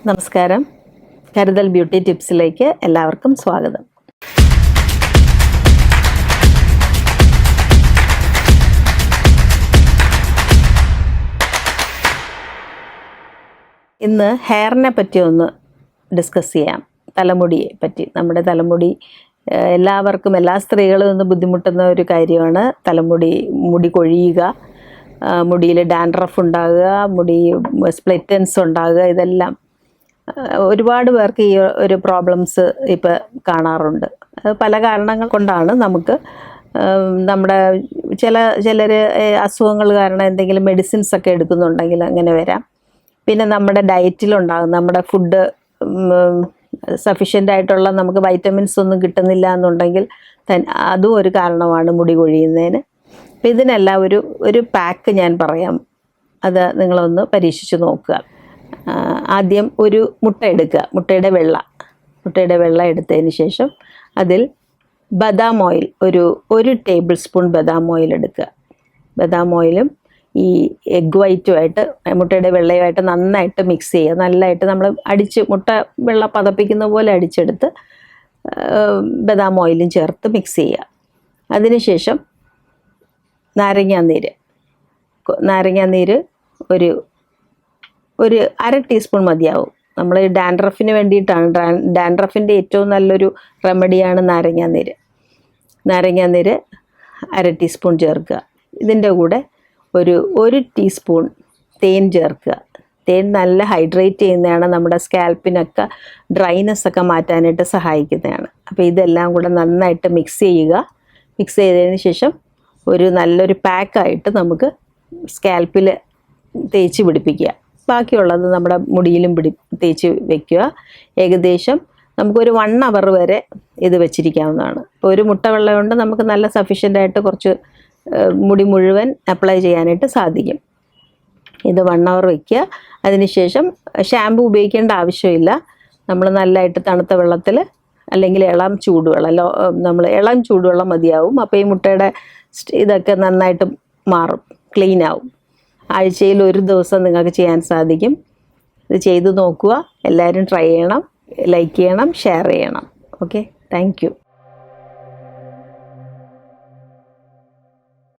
നമസ്കാരം. കരുതൽ ബ്യൂട്ടി ടിപ്സിലേക്ക് എല്ലാവർക്കും സ്വാഗതം. ഇന്ന് ഹെയറിനെ പറ്റി ഒന്ന് ഡിസ്കസ് ചെയ്യാം. തലമുടിയെ പറ്റി. നമ്മുടെ തലമുടി എല്ലാവർക്കും, എല്ലാ സ്ത്രീകളും ഇന്ന് ബുദ്ധിമുട്ടുന്ന ഒരു കാര്യമാണ് മുടി കൊഴിയുക, മുടിയിൽ ഡാൻഡ്രഫ് ഉണ്ടാകുക, മുടി സ്പ്ലിറ്റൻസ് ഉണ്ടാകുക. ഇതെല്ലാം ഒരുപാട് പേർക്ക് ഈ ഒരു പ്രോബ്ലംസ് ഇപ്പോൾ കാണാറുണ്ട്. പല കാരണങ്ങൾ കൊണ്ടാണ്. നമുക്ക് നമ്മുടെ ചിലർ അസുഖങ്ങൾ കാരണം എന്തെങ്കിലും മെഡിസിൻസ് ഒക്കെ എടുക്കുന്നുണ്ടെങ്കിൽ അങ്ങനെ വരാം. പിന്നെ നമ്മുടെ ഡയറ്റിലുണ്ടാകും, നമ്മുടെ ഫുഡ് സഫീഷ്യൻ്റ് ആയിട്ടുള്ള നമുക്ക് വൈറ്റമിൻസ് ഒന്നും കിട്ടുന്നില്ല എന്നുണ്ടെങ്കിൽ അതും ഒരു കാരണമാണ് മുടി കൊഴിയുന്നതിന്. അപ്പം ഇതിനെല്ലാം ഒരു പാക്ക് ഞാൻ പറയാം, അത് നിങ്ങളൊന്ന് പരീക്ഷിച്ച് നോക്കുക. ആദ്യം ഒരു മുട്ട എടുക്കുക. മുട്ടയുടെ വെള്ള എടുത്തതിന് ശേഷം അതിൽ ബദാം ഓയിൽ ഒരു ടേബിൾ സ്പൂൺ ബദാം ഓയിൽ എടുക്കുക. ബദാം ഓയിലും ഈ എഗ് വൈറ്റുമായിട്ട്, മുട്ടയുടെ വെള്ളയുമായിട്ട് നന്നായിട്ട് മിക്സ് ചെയ്യുക. നല്ലതായിട്ട് നമ്മൾ മുട്ട വെള്ള പതപ്പിക്കുന്ന പോലെ അടിച്ചെടുത്ത് ബദാം ഓയിലും ചേർത്ത് മിക്സ് ചെയ്യുക. അതിനുശേഷം നാരങ്ങാനീര് ഒരു അര ടീസ്പൂൺ മതിയാവും. നമ്മൾ ഡാൻഡ്രഫിന് വേണ്ടിയിട്ടാണ്. ഡാൻഡ്രഫിൻ്റെ ഏറ്റവും നല്ലൊരു റെമഡിയാണ് നാരങ്ങാനീര് അര ടീസ്പൂൺ ചേർക്കുക. ഇതിൻ്റെ കൂടെ ഒരു ടീസ്പൂൺ തേൻ ചേർക്കുക. തേൻ നല്ല ഹൈഡ്രേറ്റ് ചെയ്യുന്നതാണ്, നമ്മുടെ സ്കാൽപ്പിനൊക്കെ ഡ്രൈനെസ് ഒക്കെ മാറ്റാനായിട്ട് സഹായിക്കുന്നതാണ്. അപ്പോൾ ഇതെല്ലാം കൂടെ നന്നായിട്ട് മിക്സ് ചെയ്യുക. മിക്സ് ചെയ്തതിന് ശേഷം നല്ലൊരു പാക്കായിട്ട് നമുക്ക് സ്കാൽപ്പിൽ തേച്ച് പിടിപ്പിക്കുക. ബാക്കിയുള്ളത് നമ്മുടെ മുടിയിലും തേച്ച് വയ്ക്കുക. ഏകദേശം നമുക്കൊരു 1 hour വരെ ഇത് വെച്ചിരിക്കാവുന്നതാണ്. ഇപ്പോൾ ഒരു മുട്ട വെള്ളം കൊണ്ട് നമുക്ക് നല്ല സഫീഷ്യൻ്റായിട്ട് കുറച്ച് മുടി മുഴുവൻ അപ്ലൈ ചെയ്യാനായിട്ട് സാധിക്കും. ഇത് 1 hour വയ്ക്കുക. അതിനുശേഷം ഷാമ്പു ഉപയോഗിക്കേണ്ട ആവശ്യമില്ല. നമ്മൾ നല്ലതായിട്ട് തണുത്ത വെള്ളത്തിൽ അല്ലെങ്കിൽ ഇളം ചൂടുവെള്ളം മതിയാവും. അപ്പോൾ ഈ മുട്ടയുടെ ഇതൊക്കെ നന്നായിട്ട് മാറും, ക്ലീൻ ആവും. ആഴ്ചയിൽ ഒരു ദിവസം നിങ്ങൾക്ക് ചെയ്യാൻ സാധിക്കും. ഇത് ചെയ്തു നോക്കുക. എല്ലാവരും ട്രൈ ചെയ്യണം, ലൈക്ക് ചെയ്യണം, ഷെയർ ചെയ്യണം. Okay, thank you.